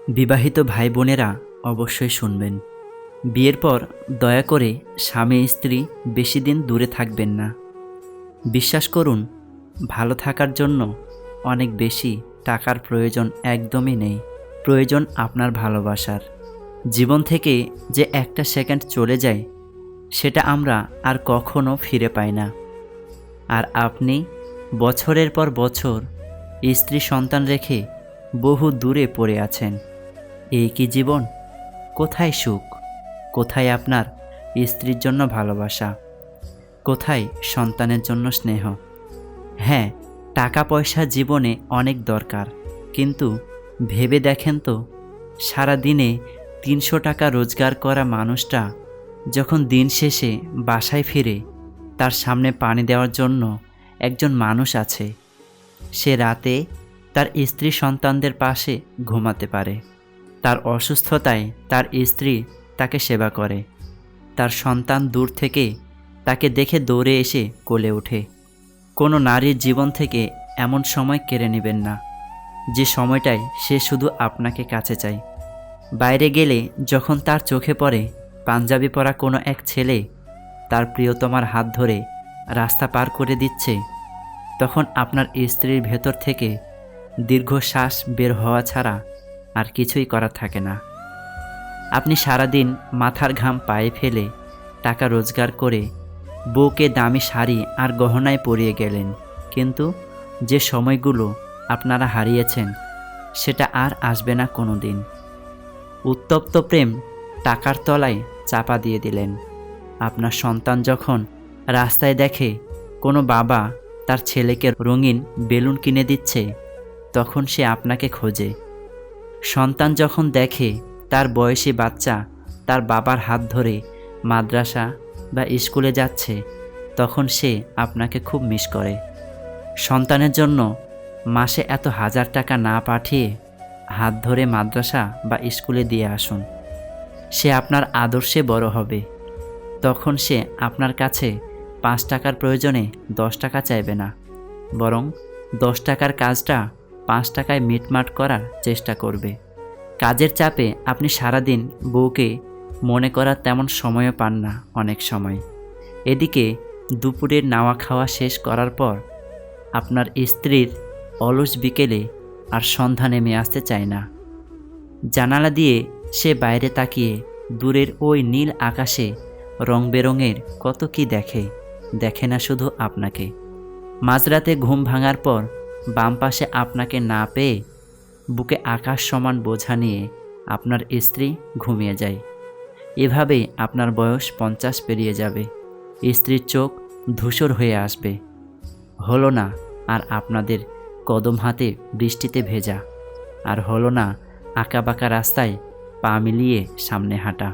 বিবাহিত ভাই বোনেরা অবশ্যই শুনবেন। বিয়ের পর দয়া করে স্বামী স্ত্রী বেশি দিন দূরে থাকবেন না। বিশ্বাস করুন, ভালো থাকার জন্য অনেক বেশি টাকার প্রয়োজন একদমই নেই। প্রয়োজন আপনার ভালোবাসার। জীবন থেকে যে একটা সেকেন্ড চলে যায় সেটা আমরা আর কখনো ফিরে পাই না। আর আপনি বছরের পর বছর স্ত্রী সন্তান রেখে বহু দূরে পড়ে আছেন। এই কি জীবন? কোথায় সুখ? কোথায় আপনার স্ত্রীর জন্য ভালোবাসা? কোথায় সন্তানের জন্য স্নেহ? হ্যাঁ, টাকা পয়সা জীবনে অনেক দরকার, কিন্তু ভেবে দেখেন তো, সারা দিনে ৩০০ টাকা রোজগার করা মানুষটা যখন দিন শেষে বাসায় ফিরে, তার সামনে পানি দেওয়ার জন্য একজন মানুষ আছে। সে রাতে তার স্ত্রী সন্তানদের পাশে ঘুমাতে পারে। তার অসুস্থতায় তার স্ত্রী তাকে সেবা করে। তার সন্তান দূর থেকে তাকে দেখে দৌড়ে এসে কোলে ওঠে। কোনো নারীর জীবন থেকে এমন সময় কেড়ে নেবেন না যে সময়টায় সে শুধু আপনাকে কাছে চায়। বাইরে গেলে যখন তার চোখে পড়ে পাঞ্জাবি পরা কোনো এক ছেলে তার প্রিয়তমার হাত ধরে রাস্তা পার করে দিচ্ছে, তখন আপনার স্ত্রীর ভেতর থেকে দীর্ঘশ্বাস বের হওয়া ছাড়া আর কিছুই করার থাকে না। আপনি সারাদিন মাথার ঘাম পায়ে ফেলে টাকা রোজগার করে বউকে দামি শাড়ি আর গহনায় পরিয়ে গেলেন, কিন্তু যে সময়গুলো আপনারা হারিয়েছেন সেটা আর আসবে না কোনো দিন। উত্তপ্ত প্রেম টাকার তলায় চাপা দিয়ে দিলেন। আপনার সন্তান যখন রাস্তায় দেখে কোনো বাবা তার ছেলেকে রঙিন বেলুন কিনে দিচ্ছে, তখন সে আপনাকে খোঁজে। সন্তান যখন দেখে তার বয়সী বাচ্চা তার বাবার হাত ধরে মাদ্রাসা বা স্কুলে যাচ্ছে, তখন সে আপনাকে খুব মিস করে। সন্তানের জন্য মাসে এত 1000 টাকা না পাঠিয়ে হাত ধরে মাদ্রাসা বা স্কুলে দিয়ে আসুন। সে আপনার আদর্শে বড় হবে। তখন সে আপনার কাছে 5 টাকার প্রয়োজনে 10 টাকা চাইবে না, বরং 10 টাকার কাজটা 5 টাকায় মিটমাট করার চেষ্টা করবে। কাজের চাপে আপনি সারাদিন বউকে মনে করার তেমন সময়ও পান না অনেক সময়। এদিকে দুপুরের নাওয়া খাওয়া শেষ করার পর আপনার স্ত্রীর অলস বিকেলে আর সন্ধ্যা নেমে আসতে চায় না। জানালা দিয়ে সে বাইরে তাকিয়ে দূরের ওই নীল আকাশে রং বেরঙের কত কি দেখে। দেখে না শুধু আপনাকে। মাঝরাতে ঘুম ভাঙার পর বাম পাশে আপনাকে না পেয়ে বুকে আকাশ সমান বোঝা নিয়ে আপনার স্ত্রী ঘুমিয়ে যায়। এভাবেই আপনার বয়স 50 পেরিয়ে যাবে। স্ত্রীর চোখ ধূসর হয়ে আসবে। হলো না আর আপনাদের কদম হাতে বৃষ্টিতে ভেজা, আর হলো না আঁকাবাঁকা রাস্তায় পা মিলিয়ে সামনে হাঁটা।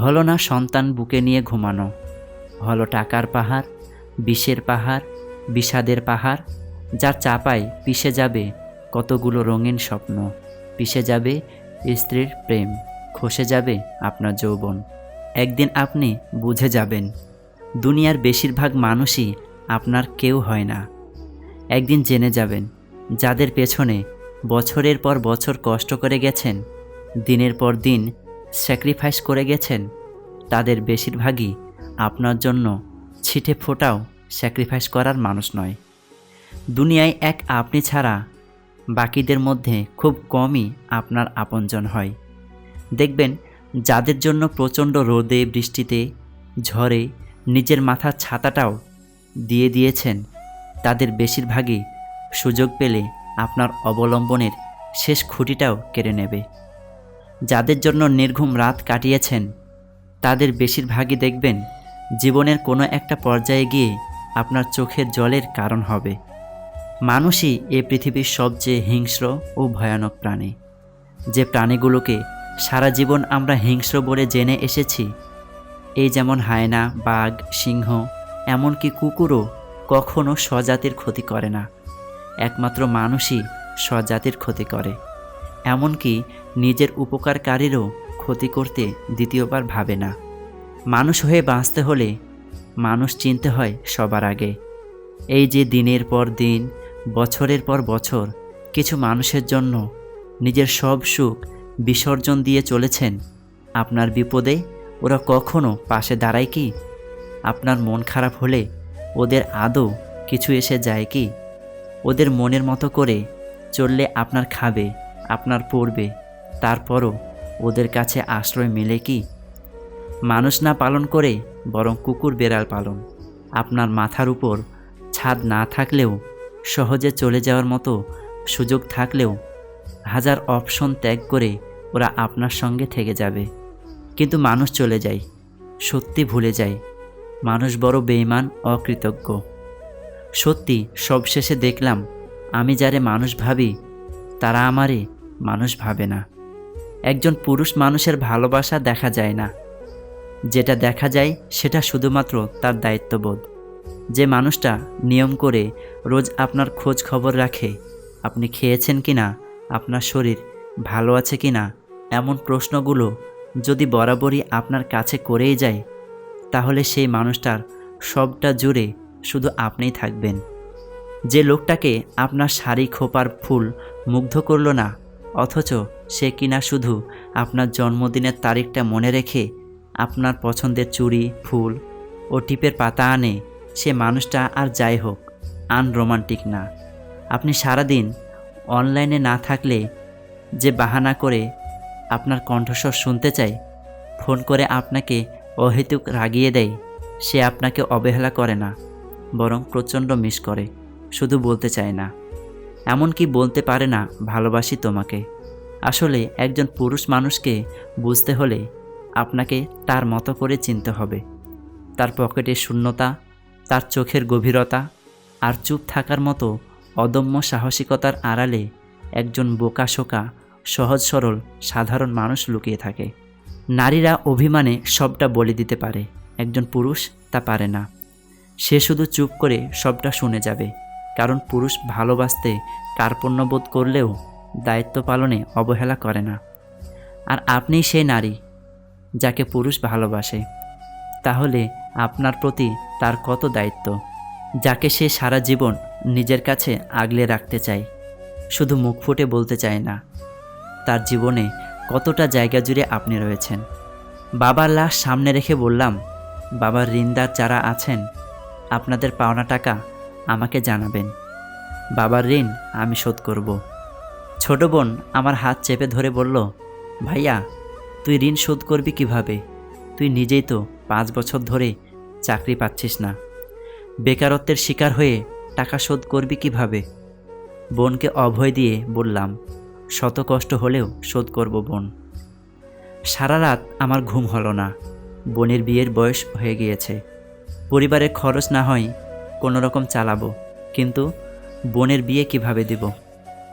হলো না সন্তান বুকে নিয়ে ঘুমানো। হলো টাকার পাহাড়, বিষের পাহাড়, বিষাদের পাহাড়, যার চাপায় পিষে যাবে কতগুলো রঙিন স্বপ্ন। পিষে যাবে স্ত্রীর প্রেম, খসে যাবে আপনার যৌবন। একদিন আপনি বুঝে যাবেন, দুনিয়ার বেশিরভাগ মানুষই আপনার কেউ হয় না। একদিন জেনে যাবেন, যাদের পেছনে বছরের পর বছর কষ্ট করে গেছেন, দিনের পর দিন স্যাক্রিফাইস করে গেছেন, তাদের বেশিরভাগই আপনার জন্য ছিটে ফোটাও স্যাক্রিফাইস করার মানুষ নয়। দুনিয়ায় এক আপনি ছাড়া বাকিদের মধ্যে খুব কমই আপনার আপনজন হয়। দেখবেন, যাদের জন্য প্রচণ্ড রোদে বৃষ্টিতে ঝড়ে নিজের মাথার ছাতাটাও দিয়ে দিয়েছেন, তাদের বেশিরভাগই সুযোগ পেলে আপনার অবলম্বনের শেষ খুঁটিটাও কেড়ে নেবে। যাদের জন্য নির্ঘুম রাত কাটিয়েছেন, তাদের বেশিরভাগই দেখবেন জীবনের কোনো একটা পর্যায়ে গিয়ে আপনার চোখের জলের কারণ হবে। মানুষই এ পৃথিবীর সবচেয়ে হিংস্র ও ভয়ানক প্রাণী। যে প্রাণীগুলোকে সারা জীবন আমরা হিংস্র বলে জেনে এসেছি, এই যেমন হায়না, বাঘ, সিংহ, এমনকি কুকুরও কখনো স্বজাতির ক্ষতি করে না। একমাত্র মানুষই স্বজাতির ক্ষতি করে। এমনকি নিজের উপকারকারীরও ক্ষতি করতে দ্বিতীয়বার ভাবে না। মানুষ হয়ে বাঁচতে হলে মানুষ চিনতে হয় সবার আগে। এই যে দিনের পর দিন, বছরের পর বছর কিছু মানুষের জন্য নিজের সব সুখ বিসর্জন দিয়ে চলেছেন, আপনার বিপদে ওরা কখনো পাশে দাঁড়ায় কি? আপনার মন খারাপ হলে ওদের আদৌ কিছু এসে যায় কি? ওদের মনের মতো করে চললে আপনার খাবে, আপনার পড়বে, তারপরও ওদের কাছে আশ্রয় মেলে কি? মানুষ না পালন করে বরং কুকুর বেড়াল পালন। আপনার মাথার উপর ছাদ না থাকলেও, সহজে চলে যাওয়ার মতো সুযোগ থাকলেও, হাজার অপশন ত্যাগ করে ওরা আপনার সঙ্গে থেকে যাবে। কিন্তু মানুষ চলে যায়, সত্যি ভুলে যায়। মানুষ বড় বেঈমান, অকৃতজ্ঞ। সত্যি সবশেষে দেখলাম, আমি যারে মানুষ ভাবি তারা আমারে মানুষ ভাবে না। একজন পুরুষ মানুষের ভালোবাসা দেখা যায় না, যেটা দেখা যায় সেটা শুধুমাত্র তার দায়িত্ববোধ। যে মানুষটা নিয়ম করে রোজ আপনার খোঁজ খবর রাখে, আপনি খেয়েছেন কিনা, আপনার শরীর ভালো আছে কিনা, এমন প্রশ্নগুলো যদি বরাবরই আপনার কাছে করেই যায়, তাহলে সেই মানুষটার সবটা জুড়ে শুধু আপনিই থাকবেন। যে লোকটাকে আপনার শাড়ি খোপার ফুল মুগ্ধ করল না, অথচ সে কিনা শুধু আপনার জন্মদিনের তারিখটা মনে রেখে আপনার পছন্দের চুড়ি, ফুল ও টিপের পাতা আনে, সে মানুষটা আর যাই হোক আনরোমান্টিক না। আপনি সারাদিন অনলাইনে না থাকলে যে বাহানা করে আপনার কণ্ঠস্বর শুনতে চায়, ফোন করে আপনাকে অহেতুক রাগিয়ে দেয়, সে আপনাকে অবহেলা করে না, বরং প্রচণ্ড মিস করে, শুধু বলতে চায় না। এমনকি বলতে পারে না ভালোবাসি তোমাকে। আসলে একজন পুরুষ মানুষকে বুঝতে হলে আপনাকে তার মতো করে চিনতে হবে। তার পকেটের শূন্যতা, তার চোখের গভীরতা আর চুপ থাকার মতো অদম্য সাহসিকতার আড়ালে একজন বোকাশোকা, সহজ সরল সাধারণ মানুষ লুকিয়ে থাকে। নারীরা অভিমানে সবটা বলে দিতে পারে, একজন পুরুষ তা পারে না। সে শুধু চুপ করে সবটা শুনে যাবে, কারণ পুরুষ ভালোবাসতে কার্পণ্যবোধ করলেও দায়িত্ব পালনে অবহেলা করে না। আর আপনিই সেই নারী যাকে পুরুষ ভালোবাসে। তাহলে আপনার প্রতি তার কত দায়িত্ব, যাকে সে সারা জীবন নিজের কাছে আগলে রাখতে চায়, শুধু মুখ ফুটে বলতে চায় না। তার জীবনে কতটা জায়গা জুড়ে আপনি রয়েছেন। বাবার লাশ সামনে রেখে বললাম, বাবার ঋণদার যারা আছেন, আপনাদের পাওনা টাকা আমাকে জানাবেন। বাবার ঋণ আমি শোধ করব। ছোট বোন আমার হাত চেপে ধরে বলল, ভাইয়া তুই ঋণ শোধ করবি কিভাবে? তুই নিজেই তো 5 বছর ধরে চাকরি পাচ্ছিস না। বেকারত্বের শিকার হয়ে টাকা শোধ করবি কিভাবে? বোনকে অভয় দিয়ে বললাম, শত কষ্ট হলেও শোধ করব বোন। সারা রাত আমার ঘুম হলো না। বোনের বিয়ের বয়স হয়ে গিয়েছে, পরিবারের খরচ না হয় কোনো রকম চালাবো, কিন্তু বোনের বিয়ে কিভাবে দেব?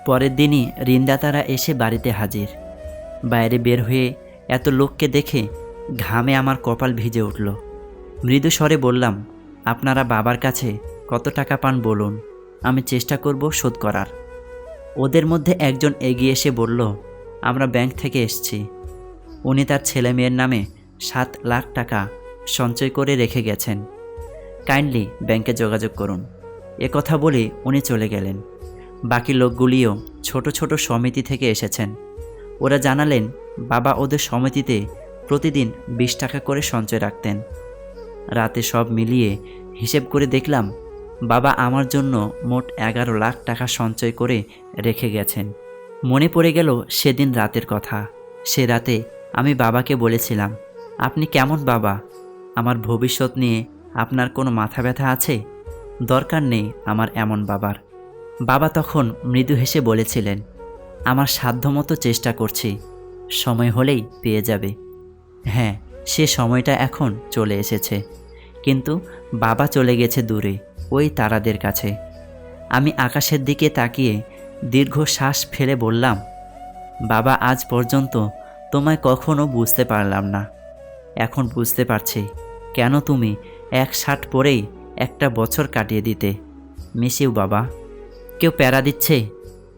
পরের দিনই ঋণদাতারা এসে বাড়িতে হাজির। বাইরে বের হয়ে এত লোককে দেখে ঘামে আমার কপাল ভিজে উঠল। মৃদু স্বরে বললাম, আপনারা বাবার কাছে কত টাকা পান বলুন, আমি চেষ্টা করব শোধ করার। ওদের মধ্যে একজন এগিয়ে এসে বলল, আমরা ব্যাংক থেকে এসেছি। উনি তার ছেলে মেয়ের নামে 7 লাখ টাকা সঞ্চয় করে রেখে গেছেন, কাইন্ডলি ব্যাংকে যোগাযোগ করুন। কথা বলে উনি চলে গেলেন। বাকি লোকগুলিও ছোট ছোট সমিতি থেকে এসেছেন। ওরা জানালেন বাবা ওদের সমিতিতে প্রতিদিন 20 টাকা করে সঞ্চয় রাখতেন। রাতে সব মিলিয়ে হিসেব করে দেখলাম বাবা আমার জন্য মোট 11 লাখ টাকা সঞ্চয় করে রেখে গেছেন। মনে পড়ে গেল সেদিন রাতের কথা। সে রাতে আমি বাবাকে বলেছিলাম, আপনি কেমন বাবা? আমার ভবিষ্যৎ নিয়ে আপনার কোনো মাথা ব্যথা আছে? দরকার নেই আমার এমন বাবার। বাবা তখন মৃদু হেসে বলেছিলেন, আমার সাধ্যমতো চেষ্টা করছি, সময় হলেই পেয়ে যাবে। হ্যাঁ, সে সময়টা এখন চলে এসেছে, কিন্তু বাবা চলে গেছে দূরে, ওই তারাদের কাছে। আমি আকাশের দিকে তাকিয়ে দীর্ঘ শ্বাস ফেলে বললাম, বাবা আজ পর্যন্ত তোমায় কখনো বুঝতে পারলাম না। এখন বুঝতে পারছি কেন তুমি এক শার্ট পরেই একটা বছর কাটিয়ে দিতে। মিস ইউ বাবা। কেউ প্যারা দিচ্ছে,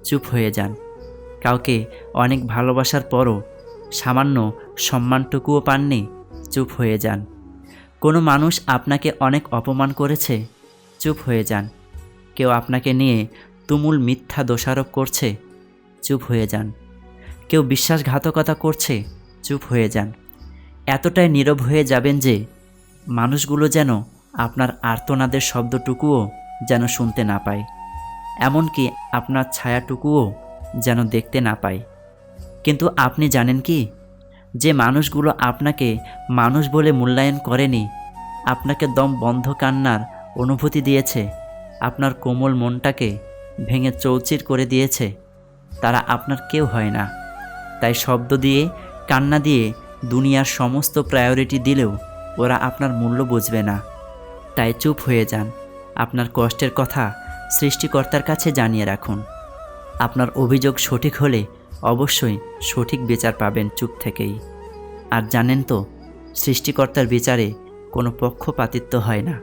চুপ হয়ে যান। কাউকে অনেক ভালোবাসার পরও সামান্য সম্মানটুকুও পাননি, চুপ হয়ে যান। কোনো মানুষ আপনাকে অনেক অপমান করেছে, চুপ হয়ে যান। কেউ আপনাকে নিয়ে তুমুল মিথ্যা দোষারোপ করছে, চুপ হয়ে যান। কেউ বিশ্বাসঘাতকতা করছে, চুপ হয়ে যান। এতটাই নীরব হয়ে যাবেন যে মানুষগুলো যেন আপনার আর্তনাদের শব্দটুকুও যেন শুনতে না পায়, এমনকি আপনার ছায়াটুকুও যেন দেখতে না পায়। কিন্তু আপনি জানেন কি, যে মানুষগুলো আপনাকে মানুষ বলে মূল্যায়ন করেনি, আপনাকে দম বন্ধ কান্নার অনুভূতি দিয়েছে, আপনার কোমল মনটাকে ভেঙে চৌচির করে দিয়েছে, তারা আপনার কেউ হয় না। তাই শব্দ দিয়ে, কান্না দিয়ে দুনিয়ার সমস্ত প্রায়োরিটি দিলেও ওরা আপনার মূল্য বুঝবে না। তাই চুপ হয়ে যান। আপনার কষ্টের কথা সৃষ্টিকর্তার কাছে জানিয়ে রাখুন। আপনার অভিযোগ সঠিক হলে অবশ্যই সঠিক বিচার পাবেন চুপ থেকেই। আর জানেন তো, সৃষ্টিকর্তার বিচারে কোনো পক্ষপাতিত্ব হয় না।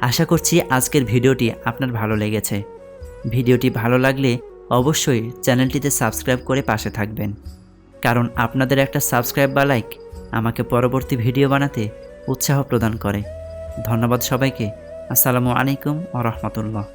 আশা করছি আজকের ভিডিওটি আপনার ভালো লেগেছে। ভিডিওটি ভালো লাগলে অবশ্যই চ্যানেলটিতে সাবস্ক্রাইব করে পাশে থাকবেন, কারণ আপনাদের একটা সাবস্ক্রাইব বা লাইক আমাকে পরবর্তী ভিডিও বানাতে উৎসাহ প্রদান করে। ধন্যবাদ সবাইকে। আসসালামু আলাইকুম ওয়া রাহমাতুল্লাহ।